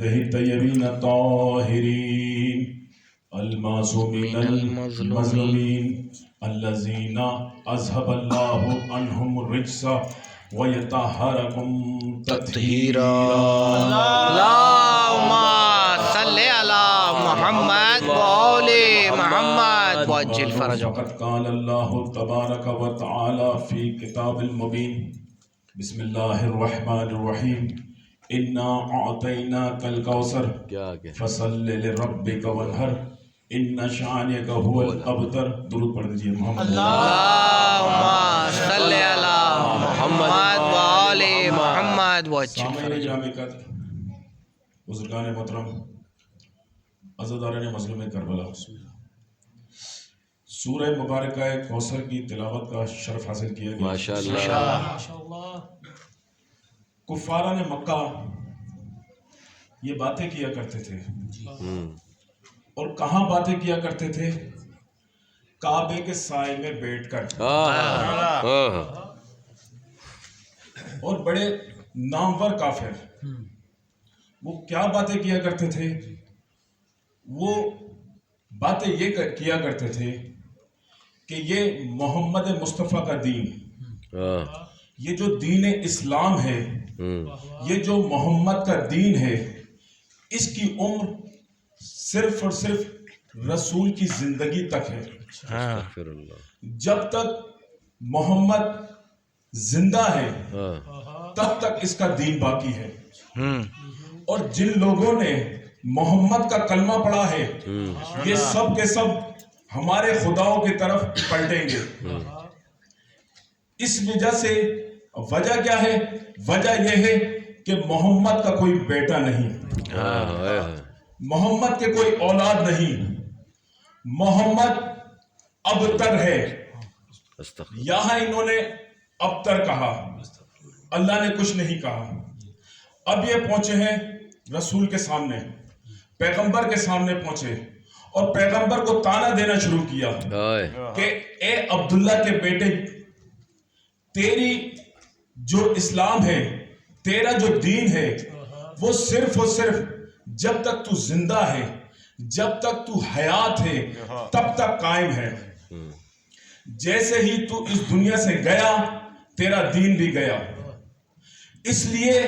الطيبين الطاهرين المعصومين المظلومين الذين أذهب الله عنهم الرجس ويطهركم تطهيرا اللهم صل على محمد وآل محمد وعجل فرجهم. فقد قال الله تبارك وتعالى في كتاب المبين بسم الله الرحمن الرحيم إنا أعطيناك الكوثر فصل لربك وانحر إن شانئك هو الأبتر. درود پڑھ دیجئے محمد. اللهم صل على محمد وآل محمد وعجل سامعین فرجهم. گرامی قدر، بزرگان محترم، عزاداران مظلوم کربلا، سورہ مبارکہ کوثر کی تلاوت کا شرف حاصل کیا گیا. ماشاءاللہ. کفاران مکہ یہ باتیں کیا کرتے تھے، اور کہاں باتیں کیا کرتے تھے؟ کعبے کے سائے میں بیٹھ کر. اور بڑے نامور کافر وہ کیا باتیں کیا کرتے تھے؟ وہ باتیں یہ کیا کرتے تھے کہ یہ محمد مصطفیٰ کا دین، یہ جو دین اسلام ہے، یہ جو محمد کا دین ہے، اس کی عمر صرف اور صرف رسول کی زندگی تک ہے. جب تک محمد زندہ ہے تب تک اس کا دین باقی ہے. اور جن لوگوں نے محمد کا کلمہ پڑھا ہے یہ سب کے سب ہمارے خداؤں کی طرف پلٹیں گے. اس وجہ سے وجہ کیا ہے؟ وجہ یہ ہے کہ محمد کا کوئی بیٹا نہیں، محمد کے کوئی اولاد نہیں، محمد ابتر ہے. یہاں انہوں نے ابتر کہا، اللہ نے کچھ نہیں کہا. اب یہ پہنچے ہیں رسول کے سامنے، پیغمبر کے سامنے پہنچے اور پیغمبر کو تانا دینا شروع کیا کہ اے عبداللہ کے بیٹے، تیری جو اسلام ہے، تیرا جو دین ہے، وہ صرف اور صرف جب تک تو زندہ ہے، جب تک تو حیات ہے، تب تک قائم ہے. جیسے ہی تو اس دنیا سے گیا تیرا دین بھی گیا. اس لیے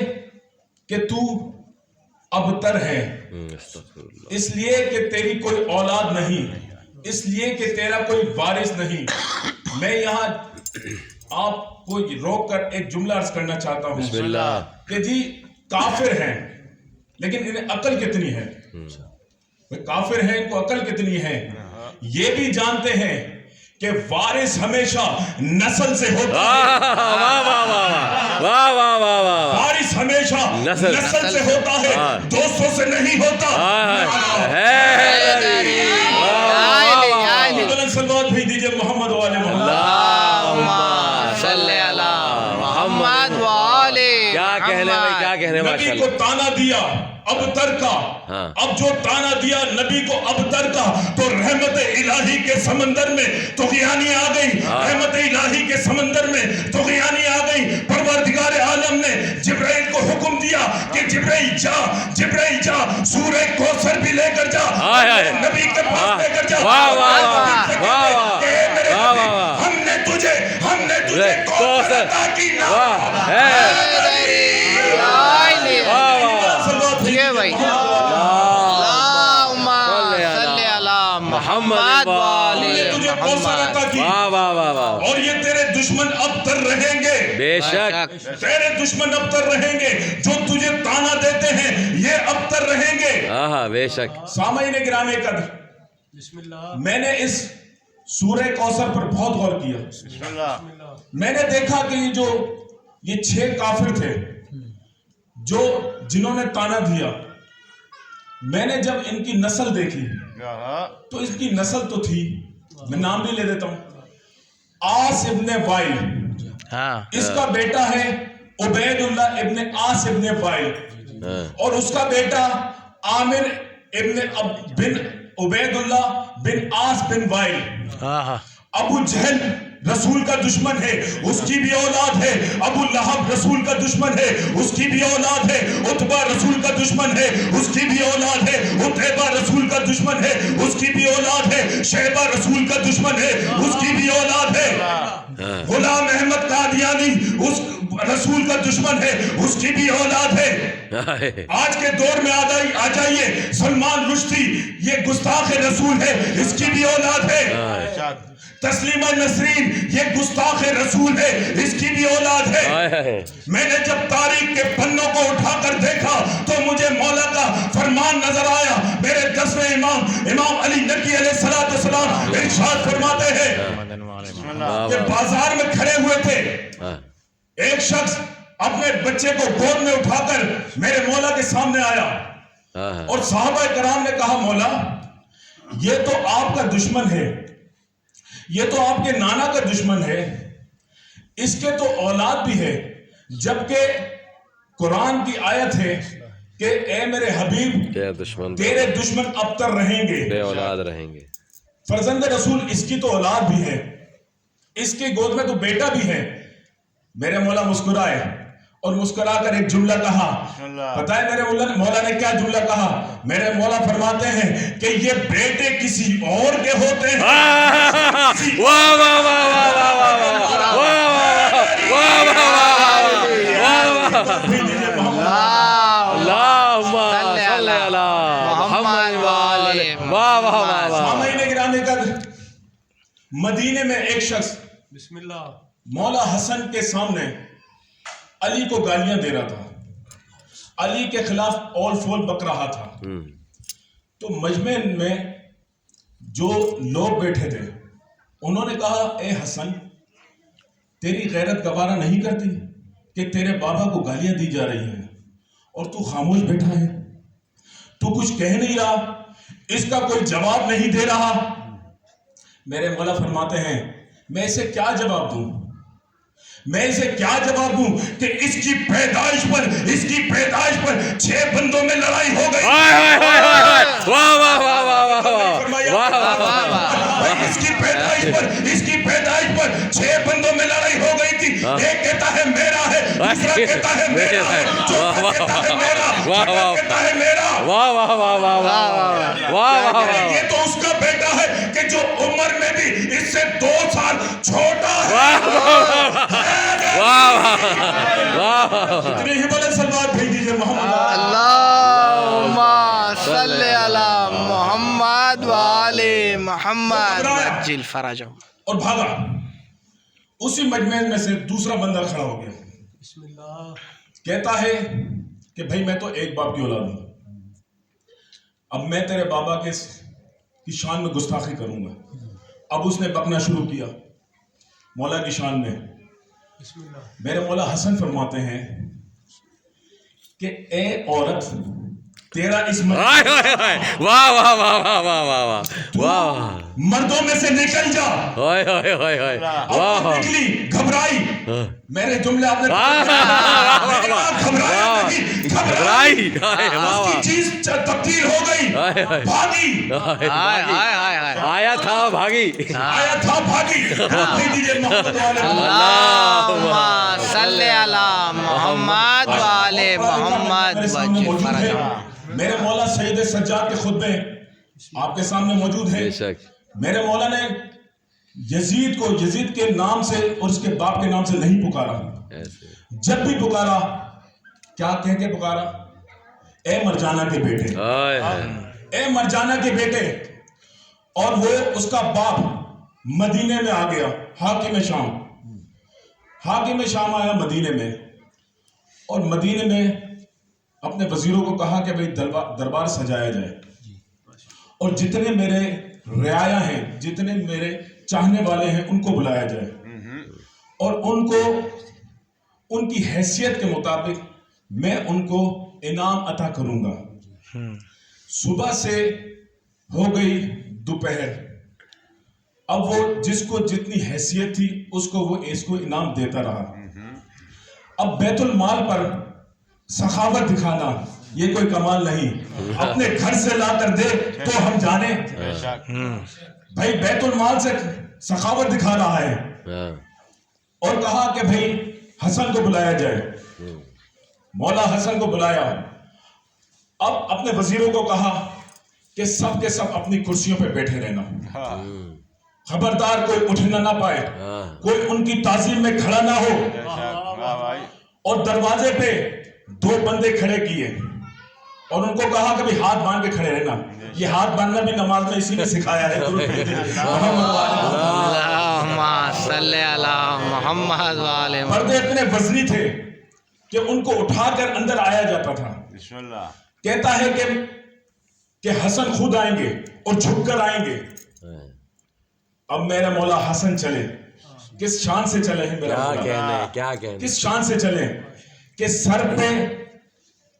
کہ تو ابتر ہے، اس لیے کہ تیری کوئی اولاد نہیں، اس لیے کہ تیرا کوئی وارث نہیں. میں یہاں آپ کو روک کر ایک جملہ عرض کرنا چاہتا ہوں کہ جی کافر ہیں لیکن انہیں عقل کتنی ہے؟ کافر ہیں، ان کو عقل کتنی ہے؟ یہ بھی جانتے ہیں کہ وارث ہمیشہ نسل سے ہوتا ہے، وارث ہمیشہ نسل سے ہوتا ہے، دوستوں سے نہیں ہوتا. سلوات بھی دیجئے محمد والے محمد. نبی کو تانا دیا ابتر کا، اب جو تانا دیا نبی کو ابتر کا تو رحمت الہی کے سمندر میں طغیانی آ گئی، رحمت الہی کے سمندر میں طغیانی آ گئی. پروردگار عالم نے جبرائیل کو حکم دیا کہ جبرائیل جا سورہ کوثر بھی لے کر جا، نبی کے پاس لے کر جا. ہم نے تجھے کوثر عطا کی نا. اور یہ تیرے دشمن ابتر رہیں گے، بے شک تیرے دشمن ابتر رہیں گے، جو تجھے تانا دیتے ہیں یہ ابتر رہیں گے. بے شک. سامعین گرامی قدر، میں نے اس سورہ کوثر پر بہت غور کیا. میں نے دیکھا کہ یہ 6 کافر تھے جنہوں نے تانا دیا. میں نے جب ان کی نسل دیکھی تو اس کی نسل تو تھی، میں نام بھی لے دیتا ہوں، آس ابن وائل، اس کا بیٹا ہے عبید اللہ ابن آس ابن وائل، اور اس کا بیٹا عامر ابن بن عبید اللہ بن آس بن وائل. ابو جہل رسول کا دشمن ہے، اس کی بھی اولاد ہے. ابو لہب رسول کا دشمن ہے، اس کی بھی اولاد ہے. عتبہ رسول کا دشمن ہے، اس کی بھی اولاد ہے. عتیبہ رسول کا دشمن ہے، اس کی بھی اولاد ہے. شیبہ رسول کا دشمن ہے، اس کی بھی اولاد ہے. غلام احمد قادیانی اس رسول کا دشمن ہے، اس کی بھی اولاد ہے. آج کے دور میں آ جائیے، سلمان رشدی یہ گستاخ رسول ہے، اس کی بھی اولاد ہے. تسلیمہ نسرین یہ گستاخ رسول ہے، اس کی بھی اولاد ہے. میں نے جب تاریخ کے پنوں کو اٹھا کر دیکھا تو مجھے مولا کا فرمان نظر آیا. میرے 10ویں امام علی نقی علیہ السلام ارشاد فرماتے ہیں کہ بازار میں کھڑے ہوئے تھے، ایک شخص اپنے بچے کو گود میں اٹھا کر میرے مولا کے سامنے آیا اور صحابہ کرام نے کہا مولا یہ تو آپ کا دشمن ہے، یہ تو آپ کے نانا کا دشمن ہے، اس کے تو اولاد بھی ہے، جبکہ قرآن کی آیت ہے کہ اے میرے حبیب تیرے دشمن ابتر رہیں گے، بے اولاد رہیں گے. فرزند رسول اس کی تو اولاد بھی ہے، اس کی گود میں تو بیٹا بھی ہے. میرے مولا مسکرائے اور مسکرا کر ایک جملہ کہا. پتہ ہے میرے مولا نے کیا جملہ کہا؟ میرے مولا فرماتے ہیں کہ یہ بیٹے کسی اور کے ہوتے ہیں. واہ واہ واہ واہ واہ واہ واہ واہ مدینے میں ایک شخص بسم اللہ مولا حسن کے سامنے علی کو گالیاں دے رہا تھا، علی کے خلاف اول فول بک رہا تھا. تو مجمع میں جو لوگ بیٹھے تھے انہوں نے کہا اے حسن تیری غیرت گوارا نہیں کرتی کہ تیرے بابا کو گالیاں دی جا رہی ہیں اور تو خاموش بیٹھا ہے، تو کچھ کہہ نہیں رہا، اس کا کوئی جواب نہیں دے رہا. میرے مولا فرماتے ہیں میں اسے کیا جواب دوں، میں اسے کیا جواب دوں کہ اس کی پیدائش پر 6 بندوں میں لڑائی ہو گئی. اس کی پیدائش پر 6 بندوں میں لڑائی ہو گئی تھی. ایک کہتا ہے میرا ہے، دوسرا کہتا ہے میرا ہے، چوتھا کہتا ہے میرا، چھٹا کہتا ہے میرا. یہ تو اس کا بیٹا ہے کہ جو عمر میں بھی اس سے 2 سال چھوٹا ہے. اتنی ہی بڑے سلوات بھیج دیجئے محمد. اللہم صلی علی محمد و آل محمد وعجل فرجہم. اور بھاگا. اسی مجمع میں سے دوسرا بندہ کھڑا ہو گیا، بسم اللہ کہتا ہے کہ بھائی میں تو ایک باپ کی اولاد ہوں، اب میں تیرے بابا کی شان میں گستاخی کروں گا. اب اس نے بکنا شروع کیا مولا کی شان میں. بسم اللہ میرے مولا حسن فرماتے ہیں کہ اے عورت تیرا اس مردوں میں سے نکل جا. اب نکلی گھبرائی. میرے جملے آپ نے گھبرائی چیز تبدیل ہو گئی، بھاگی. آیا تھا بھاگی. اللہم صلی علی محمد و آل محمد وعجل فرجہم. میرے مولا سید سجاد کے خطبے آپ کے سامنے موجود ہیں. میرے مولا نے یزید کے نام سے اور اس کے باپ کے نام سے نہیں پکارا. جب بھی پکارا کیا کہہ کے پکارا؟ اے مرجانہ کے بیٹے، اے مرجانہ کے بیٹے. اور وہ اس کا باپ مدینے میں آ گیا، حاکم شام آیا مدینے میں، اور مدینے میں اپنے وزیروں کو کہا کہ بھئی دربار سجایا جائے اور جتنے میرے رعایا ہیں، جتنے میرے چاہنے والے ہیں ان کو بلایا جائے اور ان کو ان کی حیثیت کے مطابق میں ان کو انعام عطا کروں گا. صبح سے ہو گئی دوپہر، اب وہ جس کو جتنی حیثیت تھی اس کو انعام دیتا رہا. اب بیت المال پر سخاوت دکھانا یہ کوئی کمال نہیں، اپنے گھر سے لا کر دے تو ہم جانے. بھائی بیت المال سے سخاوت دکھا رہا ہے اور کہا کہ بھئی حسن کو بلایا جائے. مولا حسن کو بلایا. اب اپنے وزیروں کو کہا کہ سب کے سب اپنی کرسیوں پہ بیٹھے رہنا, خبردار کوئی اٹھنا نہ پائے, کوئی ان کی تعظیم میں کھڑا نہ ہو. اور دروازے پہ 2 بندے کھڑے کیے اور ان کو کہا کہ بھی ہاتھ باندھ کے کھڑے رہنا. یہ ہاتھ باندھنا بھی نماز میں اسی نے سکھایا ہے. اللہم صلی علی محمد وآل محمد. پردے اتنے وزنی تھے کہ ان کو اٹھا کر اندر آیا جاتا تھا. کہتا ہے کہ حسن خود آئیں گے اور جھک کر آئیں گے. اب میرا مولا حسن چلے, کس شان سے چلے ہیں میرا مولا, کس شان سے چلے کہ سر پہ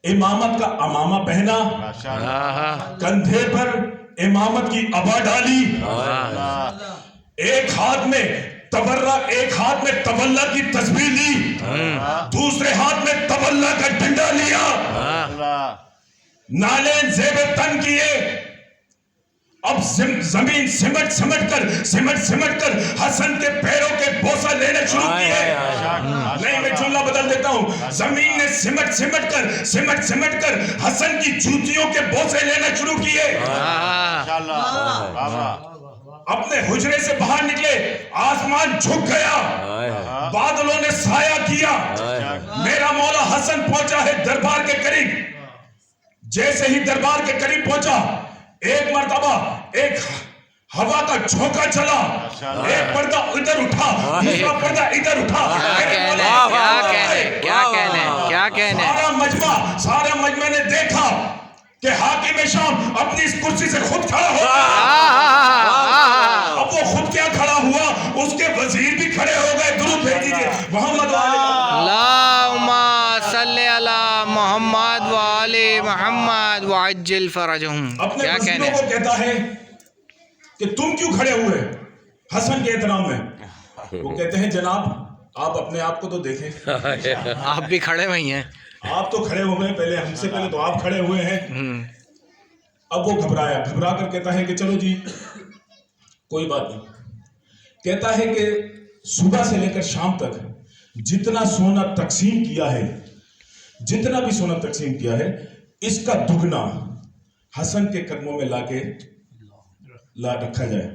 امامت کا امامہ پہنا, کندھے پر امامت کی ابا ڈالی, ایک ہاتھ میں تبرک, ایک ہاتھ میں طبلہ کی تسبیح لی, دوسرے ہاتھ میں طبلہ کا ڈنڈا لیا, نالین زیب تن کیے. اب زمین سمٹ کر حسن کے پیروں کے بوسہ لینے شروع کیے. نہیں, میں جملہ بدل دیتا ہوں. زمین نے سمٹ کر حسن کی جوتیوں کے بوسے لینا شروع کیے. اپنے حجرے سے باہر نکلے, آسمان جھک گیا, بادلوں نے سایہ کیا. میرا مولا حسن پہنچا ہے دربار کے قریب. جیسے ہی دربار کے قریب پہنچا, ایک مرتبہ ایک ہوا کا جھونکا چلا, ایک پردہ ادھر اٹھا, دوسرا پردہ ادھر اٹھا. کیا کہنے سارا مجمع نے دیکھا کہ حاکم شام اپنی اس کرسی سے خود کھڑا ہو گیا. اب وہ خود کیا کھڑا ہوا, اس کے وزیر بھی کھڑے ہو گئے. درود بھیج دیجیے محمد اللہم صلی علی محمد وآل محمد وعجل فرجہم. اپنے وزیروں کو کہتا ہے کہ تم کیوں کھڑے ہوئے حسن کے احترام میں؟ وہ کہتے ہیں جناب آپ اپنے آپ کو تو دیکھیں, آپ بھی کھڑے ہوئی ہیں. آپ تو کھڑے ہوئے ہیں, پہلے ہم سے پہلے تو آپ کھڑے ہوئے ہیں. اب وہ گھبرا کر کہتا ہے کہ چلو جی کوئی بات نہیں. کہتا ہے کہ صبح سے لے کر شام تک جتنا سونا تقسیم کیا ہے, جتنا بھی سونا تقسیم کیا ہے, اس کا دگنا حسن کے قدموں میں لا رکھا جائے.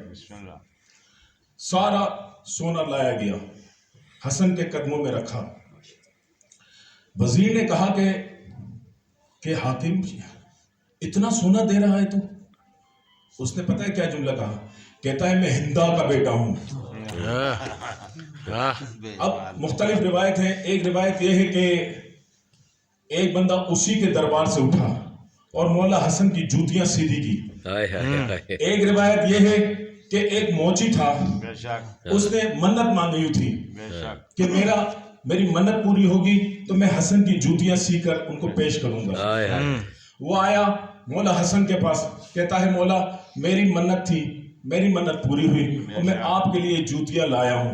سارا سونا لایا گیا, حسن کے قدموں میں رکھا. وزیر نے کہا کہ حاکم اتنا سونا دے رہا ہے تو؟ اس نے پتہ ہے کیا جملہ کہا؟ کہتا ہے میں ہندا کا بیٹا ہوں. اب مختلف روایت ہیں. ایک روایت یہ ہے کہ ایک بندہ اسی کے دربار سے اٹھا اور مولا حسن کی جوتیاں سیدھی کی. ایک روایت یہ ہے کہ ایک موچی تھا, اس نے منت مانگی تھی کہ میری منت پوری ہوگی تو میں حسن کی جوتیاں سی کر ان کو پیش کروں گا. وہ آیا مولا حسن کے پاس, کہتا ہے مولا میری منت تھی, میری منت پوری ہوئی اور میں آپ کے لیے جوتیاں لایا ہوں.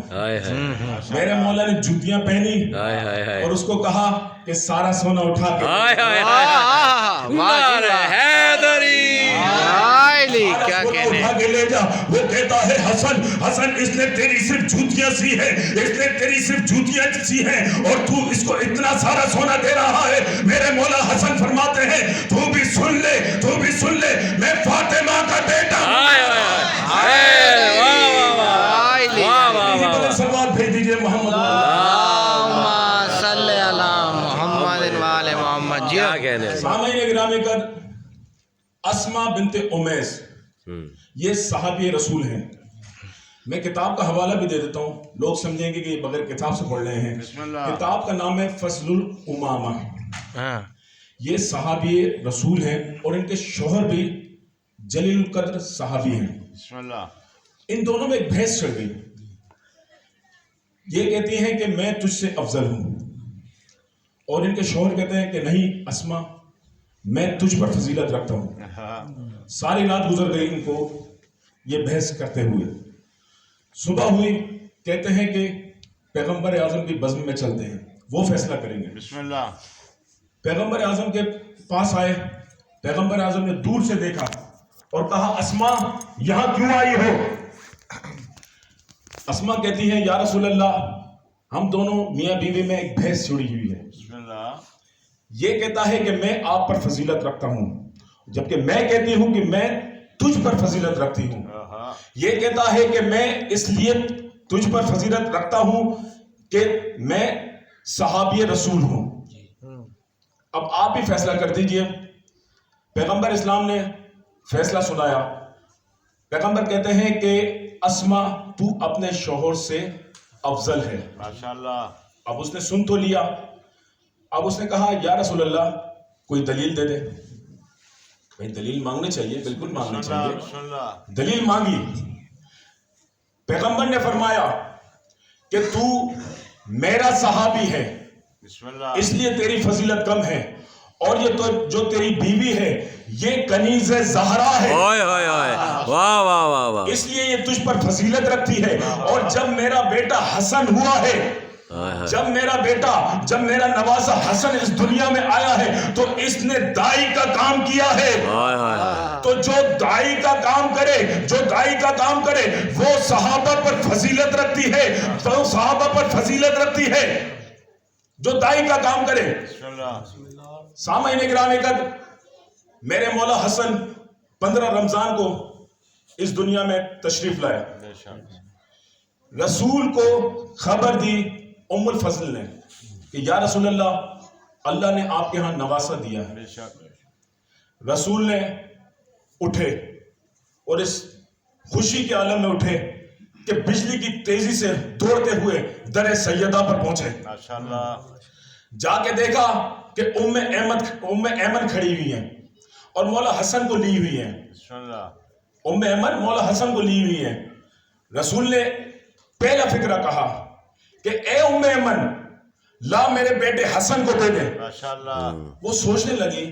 میرے مولا نے جوتیاں پہنی اور اس کو کہا کہ سارا سونا اٹھا کے کیا کہنے اٹھا کے لے جا. وہ کہتا ہے حسن اس نے تیری صرف جوتیاں سی ہیں, اس نے تیری صرف جوتیاں سی ہیں اور تو اس کو اتنا سارا سونا دے رہا ہے. میرے مولا حسن فرماتے ہیں تو بھی سن لے میں فاطمہ کا بیٹا. سلوات بھیج دیجئے محمد صلی علی محمد وآل محمد. سامعین گرامی قدر, اسما بنت امیس یہ صحابی رسول ہیں. میں کتاب کا حوالہ بھی دے دیتا ہوں, لوگ سمجھیں گے کہ یہ بغیر کتاب سے پڑھ رہے ہیں. کتاب کا نام ہے فضل الامامہ. یہ صحابی رسول ہیں اور ان کے شوہر بھی جلیل القدر صحابی ہیں. ان دونوں میں ایک بحث چڑھ گئی. یہ کہتی ہیں کہ میں تجھ سے افضل ہوں اور ان کے شوہر کہتے ہیں کہ نہیں اسما میں تجھ پر فضیلت رکھتا ہوں. ساری رات گزر گئی ان کو یہ بحث کرتے ہوئے. صبح ہوئی, کہتے ہیں کہ پیغمبر اعظم کی بزم میں چلتے ہیں, وہ فیصلہ کریں گے. پیغمبر اعظم کے پاس آئے. پیغمبر اعظم نے دور سے دیکھا اور کہا اسما یہاں کیوں آئی ہو؟ اسما کہتی ہیں یا رسول اللہ ہم دونوں میاں بیوی میں ایک بحث چھڑی ہوئی ہے. بسم اللہ. یہ کہتا ہے کہ میں آپ پر فضیلت رکھتا ہوں جبکہ میں کہتی ہوں کہ میں تجھ پر فضیلت رکھتی ہوں. یہ کہتا ہے کہ میں اس لیے تجھ پر فضیلت رکھتا ہوں کہ میں صحابی رسول ہوں. اب آپ بھی فیصلہ کر دیجئے. پیغمبر اسلام نے فیصلہ سنایا. پیغمبر کہتے ہیں کہ اسما تو اپنے شوہر سے افضل ہے. ماشاءاللہ. اب اس نے سن تو لیا. اب اس نے کہا یا رسول اللہ کوئی دلیل دے دے. بھائی دلیل مانگنے چاہیے, بالکل مانگنے چاہیے. دلیل مانگی. پیغمبر نے فرمایا کہ تو میرا صحابی ہے بسم اللہ. اس لیے تیری فضیلت کم ہے, اور یہ تو جو تیری بیوی ہے یہ کنیز زہرا ہے, اوئے اوئے اوئے. واہ واہ واہ واہ. اس لیے یہ تجھ پر فضیلت رکھتی ہے. اور جب میرا بیٹا حسن ہوا ہے, جب میرا نوازا حسن اس دنیا میں آیا ہے تو اس نے دائی کا کام کیا ہے. تو جو دائی کا کام کرے وہ صحابہ پر فضیلت رکھتی ہے, تو صحابہ پر فضیلت رکھتی ہے جو دائی کا کام کرے. بسم اللہ. سامعین گرامی قدر, میرے مولا حسن 15 رمضان کو اس دنیا میں تشریف لائے. رسول کو خبر دی ام الفضل نے کہ یا رسول اللہ نے آپ کے ہاں نواسہ دیا ہے. رسول نے اٹھے اور اس خوشی کے عالم میں اٹھے کہ بجلی کی تیزی سے دوڑتے ہوئے در سیدہ پر پہنچے. ماشاءاللہ. جا کے دیکھا کہ ام ایمن کھڑی ہوئی ہیں اور مولا حسن کو لی ہوئی ہیں. بسم اللہ. ام ایمن مولا حسن کو لی ہوئی ہیں. رسول نے پہلا فکرہ کہا کہ اے ام ایمن لا میرے بیٹے حسن کو دے دے. ماشاءاللہ. وہ سوچنے لگی